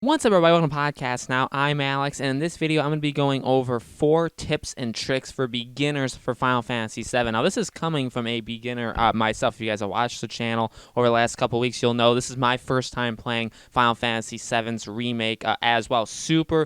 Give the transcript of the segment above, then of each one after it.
What's up, everybody? Welcome to the podcast. Now, I'm Alex, and in this video, I'm going to be going over 4 tips and tricks for beginners for Final Fantasy VII. Now, this is coming from a beginner myself. If you guys have watched the channel over the last couple weeks, you'll know this is my first time playing Final Fantasy VII's Remake as well. Super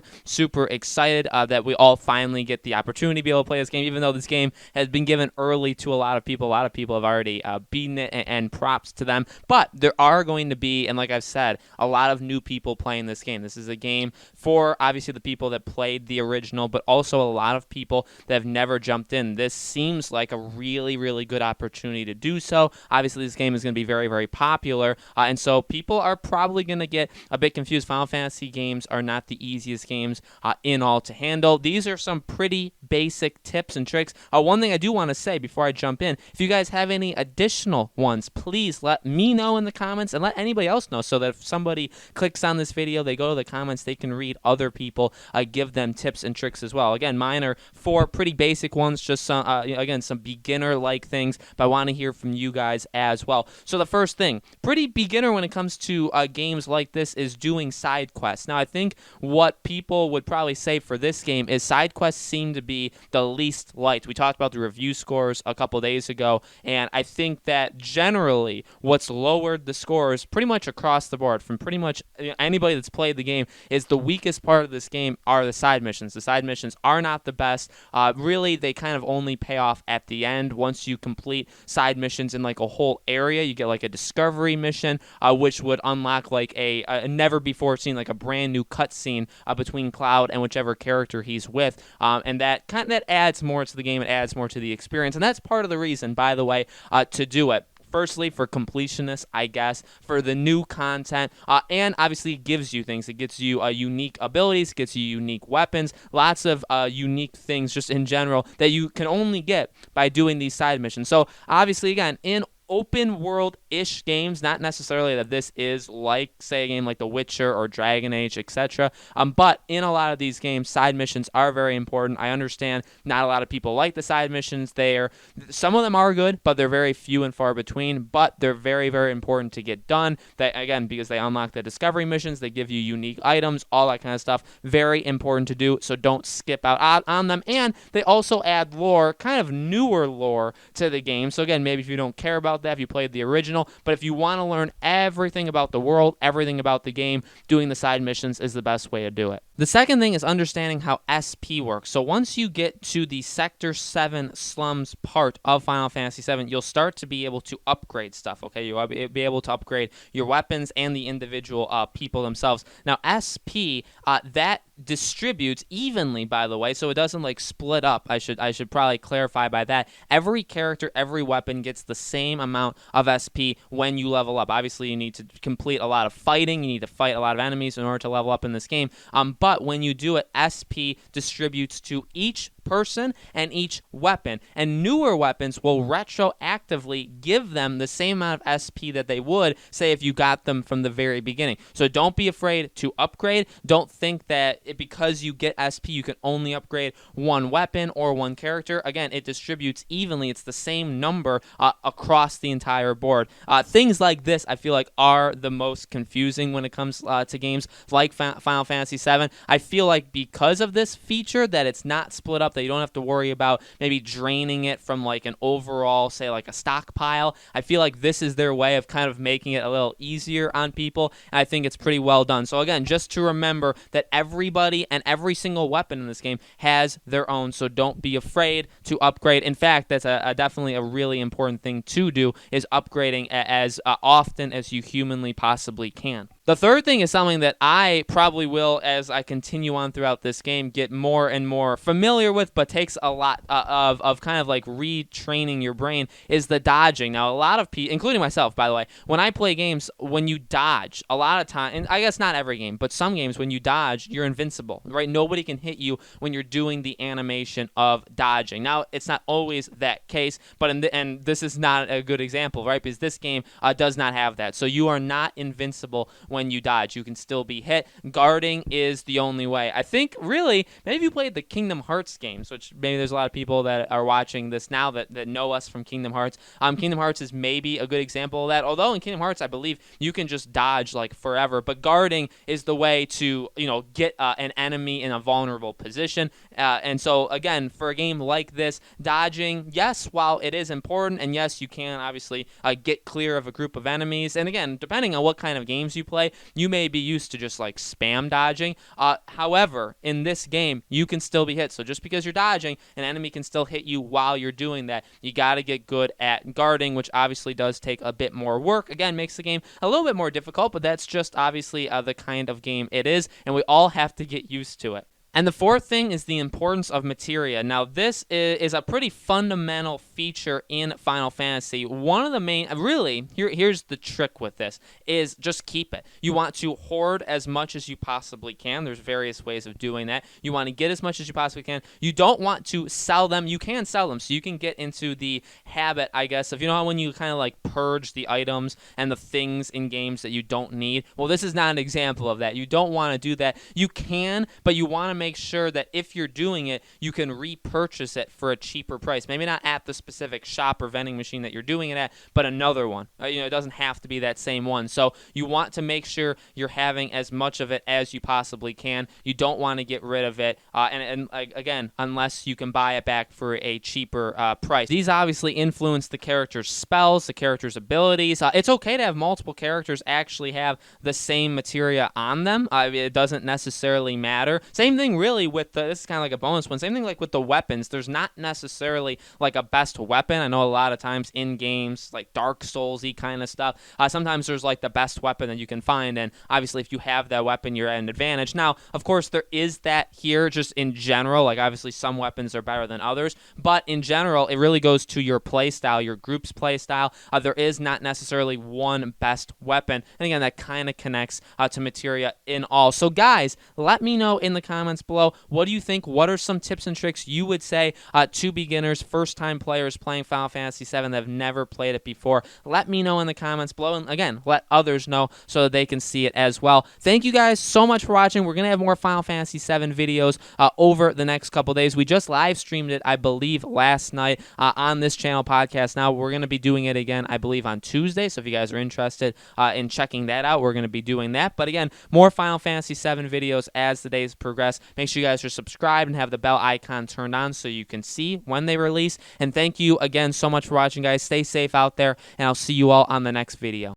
excited that we all finally get the opportunity to be able to play this game, even though this game has been given early to a lot of people. A lot of people have already beaten it, and props to them. But there are going to be, and like I've said, a lot of new people playing this game. This is a game for obviously the people that played the original, but also a lot of people that have never jumped in. This seems like a really good opportunity to do so. Obviously, this game is going to be very popular, and so people are probably going to get a bit confused. Final Fantasy games are not the easiest games in all to handle. These are some pretty basic tips and tricks. One thing I do want to say before I jump in, if you guys have any additional ones, please let me know in the comments and let anybody else know, so that if somebody clicks on this video, they go to the comments, they can read other people give them tips and tricks as well. Again, mine are 4 pretty basic ones, just some again, some beginner like things, but I want to hear from you guys as well. So the first thing, pretty beginner when it comes to games like this, is doing side quests. Now, I think what people would probably say for this game is side quests seem to be the least liked. We talked about the review scores a couple days ago, and I think that generally what's lowered the scores pretty much across the board from pretty much anybody that's played the game is the weakest part of this game are the side missions. The side missions are not the best. Really, they kind of only pay off at the end. Once you complete side missions in like a whole area, you get like a discovery mission, which would unlock like a never before seen, like a brand new cutscene between Cloud and whichever character he's with, and that adds more to the game. It adds more to the experience, and that's part of the reason, by the way, to do it. Firstly, for completionists, I guess, for the new content, and obviously it gives you things. It gets you unique abilities, gets you unique weapons, lots of unique things just in general that you can only get by doing these side missions. So obviously, again, in open world-ish games, not necessarily that this is like, say, a game like The Witcher or Dragon Age, etc. But in a lot of these games, side missions are very important. I understand not a lot of people like the side missions. Some of them are good, but they're very few and far between. But they're very important to get done. Again, because they unlock the discovery missions, they give you unique items, all that kind of stuff. Very important to do, so don't skip out on them. And they also add lore, kind of newer lore, to the game. So again, maybe if you don't care about that, if you played the original, but if you want to learn everything about the world, everything about the game, doing the side missions is the best way to do it. The second thing is understanding how SP works. So once you get to the Sector 7 slums part of Final Fantasy VII, you'll start to be able to upgrade stuff, okay? You'll be able to upgrade your weapons and the individual people themselves. Now, SP, that distributes evenly, by the way, so it doesn't like split up. I should probably clarify by that. Every character, every weapon gets the same amount of SP when you level up. Obviously, you need to complete a lot of fighting. You need to fight a lot of enemies in order to level up in this game. But when you do it, SP distributes to each person and each weapon, and newer weapons will retroactively give them the same amount of SP that they would, say, if you got them from the very beginning. So don't be afraid to upgrade. Don't think that because you get SP you can only upgrade one weapon or one character. Again, it distributes evenly. It's the same number across the entire board. Things like this, I feel like, are the most confusing when it comes to games like Final Fantasy VII. I feel like because of this feature that it's not split up, that you don't have to worry about maybe draining it from like an overall, say, like a stockpile. I feel like this is their way of kind of making it a little easier on people, and I think it's pretty well done. So again, just to remember that everybody and every single weapon in this game has their own, so don't be afraid to upgrade. In fact, that's definitely a really important thing to do, is upgrading as often as you humanly possibly can. The third thing is something that I probably will, as I continue on throughout this game, get more and more familiar with, but takes a lot of kind of like retraining your brain, is the dodging. Now, a lot of people, including myself, by the way, when I play games, when you dodge, a lot of time, and I guess not every game, but some games, when you dodge, you're invincible, right? Nobody can hit you when you're doing the animation of dodging. Now, it's not always that case, but and this is not a good example, right? Because this game does not have that. So you are not invincible when you dodge. You can still be hit. Guarding is the only way. I think, really, maybe you played the Kingdom Hearts games, which maybe there's a lot of people that are watching this now that know us from Kingdom Hearts. Kingdom Hearts is maybe a good example of that, although in Kingdom Hearts, I believe you can just dodge like forever, but guarding is the way to, get an enemy in a vulnerable position. And so, again, for a game like this, dodging, yes, while it is important, and yes, you can obviously get clear of a group of enemies. And again, depending on what kind of games you play, you may be used to just like spam dodging. However, in this game, you can still be hit. So just because you're dodging, an enemy can still hit you while you're doing that. You got to get good at guarding, which obviously does take a bit more work. Again, makes the game a little bit more difficult, but that's just obviously the kind of game it is, and we all have to get used to it. And the fourth thing is the importance of materia. Now, this is a pretty fundamental feature in Final Fantasy. One of the main, really, here's the trick with this, is just keep it. You want to hoard as much as you possibly can. There's various ways of doing that. You want to get as much as you possibly can. You don't want to sell them. You can sell them, so you can get into the habit, I guess, of, how when you kind of like purge the items and the things in games that you don't need? Well, this is not an example of that. You don't want to do that. You can, but you want to make sure that if you're doing it, you can repurchase it for a cheaper price. Maybe not at the specific shop or vending machine that you're doing it at, but another one. It doesn't have to be that same one. So you want to make sure you're having as much of it as you possibly can. You don't want to get rid of it. And again, unless you can buy it back for a cheaper price. These obviously influence the character's spells, the character's abilities. It's okay to have multiple characters actually have the same materia on them. It doesn't necessarily matter. Same thing really with this is kind of like a bonus one. Same thing like with the weapons. There's not necessarily like a best weapon. I know a lot of times in games like Dark Souls-y kind of stuff, sometimes there's like the best weapon that you can find, and obviously if you have that weapon, you're at an advantage. Now, of course, there is that here just in general. Like obviously some weapons are better than others, but in general, it really goes to your play style, your group's play style. There is not necessarily one best weapon, and again, that kind of connects to materia in all. So guys, let me know in the comments below, what do you think? What are some tips and tricks you would say to beginners, first-time players playing Final Fantasy VII that have never played it before? Let me know in the comments below, and again, let others know so that they can see it as well. Thank you guys so much for watching. We're going to have more Final Fantasy VII videos over the next couple days. We just live streamed it, I believe, last night on this channel podcast. Now, we're going to be doing it again, I believe, on Tuesday, so if you guys are interested in checking that out, we're going to be doing that. But again, more Final Fantasy VII videos as the days progress. Make sure you guys are subscribed and have the bell icon turned on so you can see when they release. And thank you again so much for watching, guys. Stay safe out there, and I'll see you all on the next video.